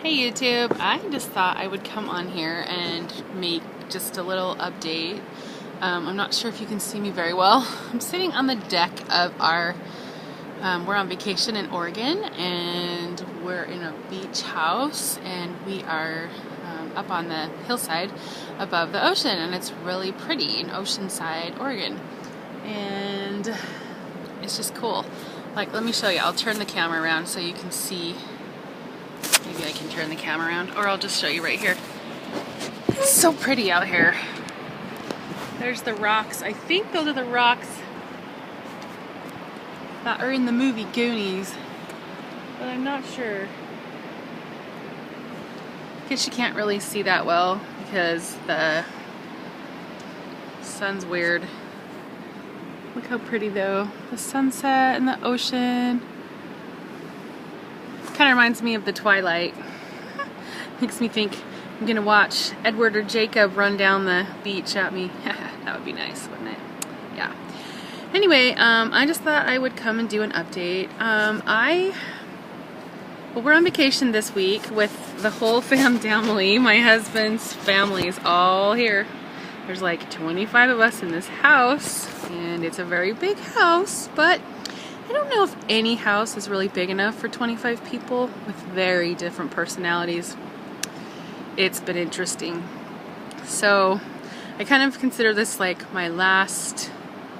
Hey YouTube, I just thought I would come on here and make just a little update. I'm not sure if you can see me very well. I'm sitting on the deck of our, we're on vacation in Oregon and we're in a beach house and we are up on the hillside above the ocean, and it's really pretty in Oceanside, Oregon. And it's just cool. Like, let me show you. I'll turn the camera around so you can see. Maybe I can turn the camera around, or I'll just show you right here. It's so pretty out here. There's the rocks. I think those are the rocks that are in the movie Goonies, but I'm not sure. Guess you can't really see that well because the sun's weird. Look how pretty though. The sunset and the ocean. Kind of reminds me of the Twilight. Makes me think I'm gonna watch Edward or Jacob run down the beach at me. That would be nice, wouldn't it? Yeah. Anyway, I just thought I would come and do an update. Well, we're on vacation this week with the whole family. My husband's family is all here. There's like 25 of us in this house, and it's a very big house, but I don't know if any house is really big enough for 25 people with very different personalities. It's been interesting. So I kind of consider this like my last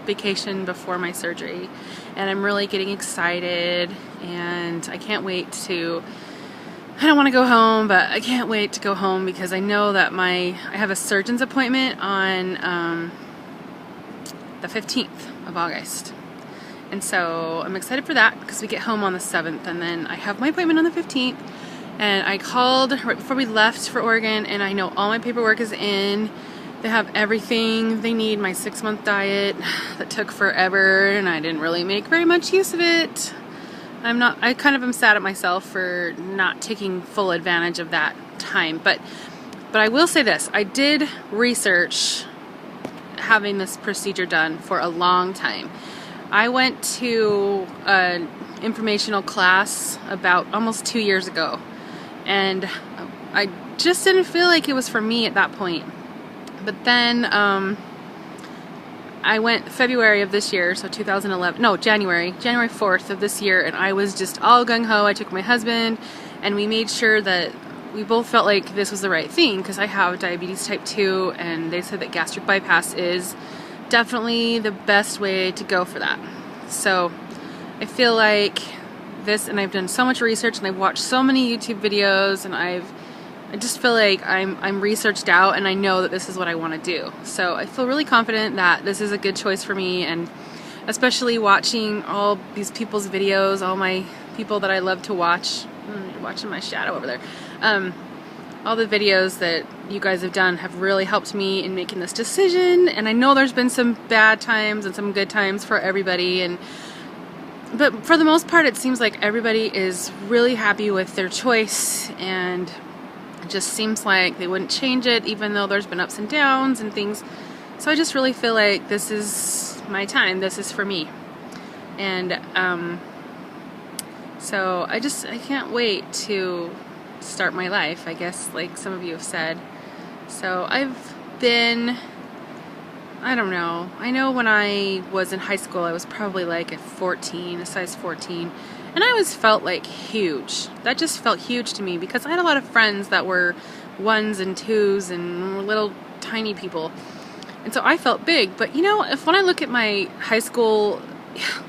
vacation before my surgery, and I'm really getting excited, and I can't wait to, I don't want to go home, but I can't wait to go home because I know that I have a surgeon's appointment on the 15th of August. And so I'm excited for that because we get home on the 7th, and then I have my appointment on the 15th. And I called right before we left for Oregon, and I know all my paperwork is in. They have everything they need, my 6-month diet that took forever, and I didn't really make very much use of it. I kind of am sad at myself for not taking full advantage of that time. But I will say this, I did research having this procedure done for a long time. I went to an informational class about almost 2 years ago, and I just didn't feel like it was for me at that point. But then I went February of this year, so 2011, no, January 4th of this year, and I was just all gung-ho. I took my husband, and we made sure that we both felt like this was the right thing, because I have diabetes type 2, and they said that gastric bypass is definitely the best way to go for that. So I feel like this, and I've done so much research, and I've watched so many YouTube videos, and I just feel like I'm researched out, and I know that this is what I want to do. So I feel really confident that this is a good choice for me, and especially watching all these people's videos, all my people that I love to watch. Watching my shadow over there. All the videos that you guys have done have really helped me in making this decision, and I know there's been some bad times and some good times for everybody, but for the most part it seems like everybody is really happy with their choice, and it just seems like they wouldn't change it even though there's been ups and downs and things. So I just really feel like this is my time, this is for me. And so I can't wait to start my life, I guess, like some of you have said. So I've been, I don't know, I know when I was in high school I was probably like a size 14, and I always felt like huge. That just felt huge to me because I had a lot of friends that were 1s and 2s and little tiny people, and so I felt big. But you know, when I look at my high school,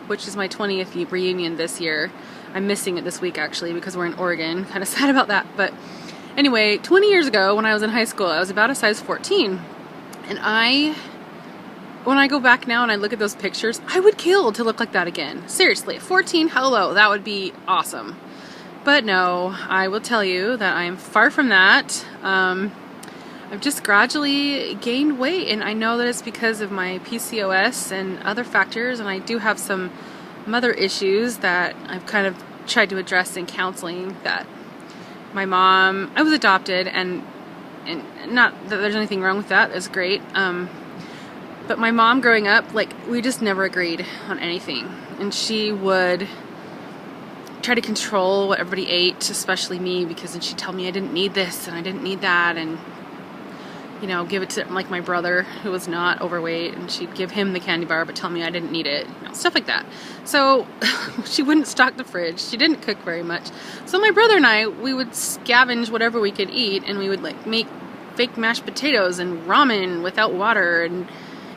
which is my 20th reunion this year, I'm missing it this week actually because we're in Oregon. Kind of sad about that. But anyway, 20 years ago when I was in high school, I was about a size 14. And when I go back now and I look at those pictures, I would kill to look like that again. Seriously, 14, hello, that would be awesome. But no, I will tell you that I'm far from that. I've just gradually gained weight, and I know that it's because of my PCOS and other factors, and I do have some mother issues that I've kind of tried to address in counseling. That my mom, I was adopted, and not that there's anything wrong with that, it's great, but my mom growing up, like, we just never agreed on anything, and she would try to control what everybody ate, especially me, because then she'd tell me I didn't need this and I didn't need that, and you know, give it to like my brother who was not overweight, and she'd give him the candy bar but tell me I didn't need it, you know, stuff like that. So she wouldn't stock the fridge. She didn't cook very much. So my brother and I, we would scavenge whatever we could eat, and we would like make fake mashed potatoes and ramen without water and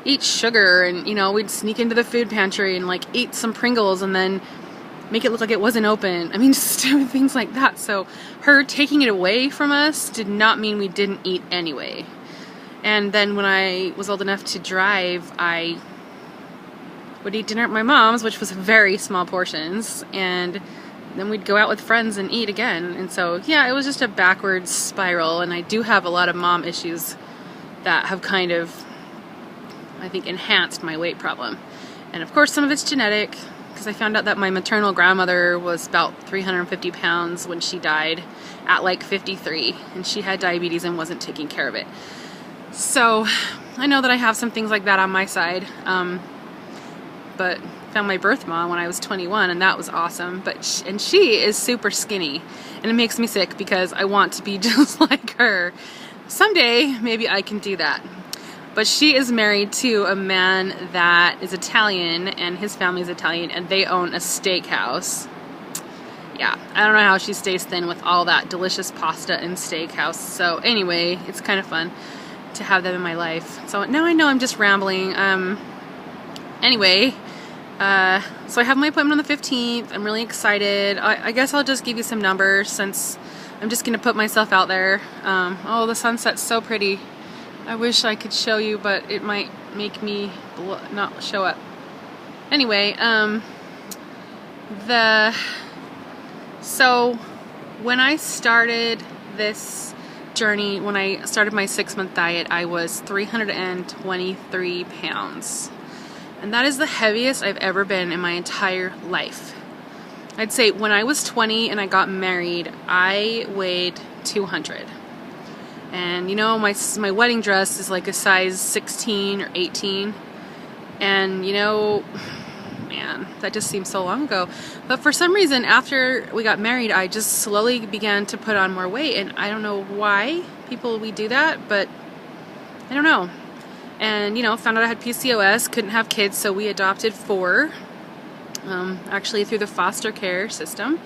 eat sugar, and you know, we'd sneak into the food pantry and like eat some Pringles and then make it look like it wasn't open. I mean, just stupid things like that. So her taking it away from us did not mean we didn't eat anyway. And then when I was old enough to drive, I would eat dinner at my mom's, which was very small portions, and then we'd go out with friends and eat again. And so yeah, it was just a backwards spiral, and I do have a lot of mom issues that have kind of, I think, enhanced my weight problem. And of course some of it's genetic, because I found out that my maternal grandmother was about 350 pounds when she died at like 53, and she had diabetes and wasn't taking care of it. So I know that I have some things like that on my side, but found my birth mom when I was 21, and that was awesome. But she is super skinny, and it makes me sick because I want to be just like her. Someday maybe I can do that. But she is married to a man that is Italian, and his family is Italian, and they own a steakhouse. Yeah, I don't know how she stays thin with all that delicious pasta and steakhouse. So anyway, it's kind of fun to have them in my life. So now I know I'm just rambling. Anyway, so I have my appointment on the 15th. I'm really excited. I guess I'll just give you some numbers since I'm just gonna put myself out there. Oh, the sunset's so pretty. I wish I could show you, but it might make me not show up. Anyway, so when I started this journey, when I started my 6-month diet, I was 323 pounds. And that is the heaviest I've ever been in my entire life. I'd say when I was 20 and I got married, I weighed 200. And you know, my wedding dress is like a size 16 or 18. And you know, man, that just seems so long ago. But for some reason, after we got married, I just slowly began to put on more weight. And I don't know why we do that, but I don't know. And you know, found out I had PCOS, couldn't have kids, so we adopted 4, actually through the foster care system.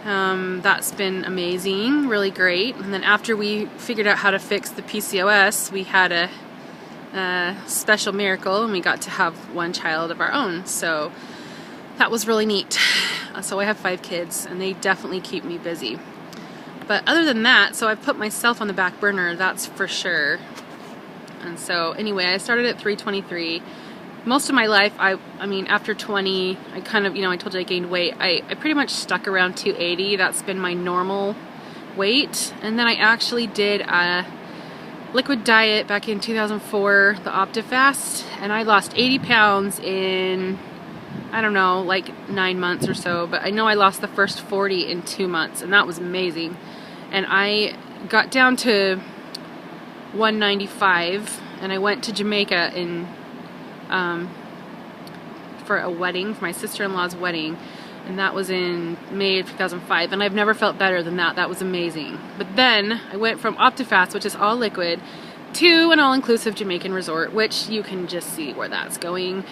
That's been amazing, really great. And then after we figured out how to fix the PCOS, we had a special miracle, and we got to have 1 child of our own. So that was really neat. So I have 5 kids, and they definitely keep me busy. But other than that, so I've put myself on the back burner, that's for sure. And so anyway, I started at 323. Most of my life, I mean, after 20, I kind of, you know, I told you I gained weight. I pretty much stuck around 280. That's been my normal weight. And then I actually did a liquid diet back in 2004, the OptiFast, and I lost 80 pounds in, I don't know, like 9 months or so. But I know I lost the first 40 in 2 months, and that was amazing. And I got down to 195, and I went to Jamaica for a wedding, for my sister-in-law's wedding, and that was in May of 2005, and I've never felt better than that. That was amazing. But then I went from OptiFast, which is all liquid, to an all-inclusive Jamaican resort, which you can just see where that's going,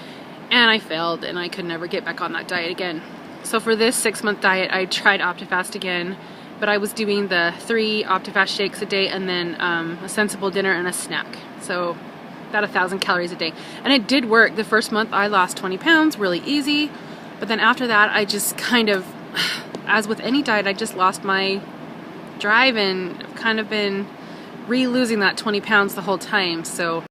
and I failed, and I could never get back on that diet again. So for this 6-month diet, I tried OptiFast again, but I was doing the 3 OptiFast shakes a day, and then a sensible dinner and a snack. So about 1,000 calories a day. And it did work. The first month I lost 20 pounds, really easy. But then after that, I just kind of, as with any diet, I just lost my drive, and kind of been re-losing that 20 pounds the whole time. So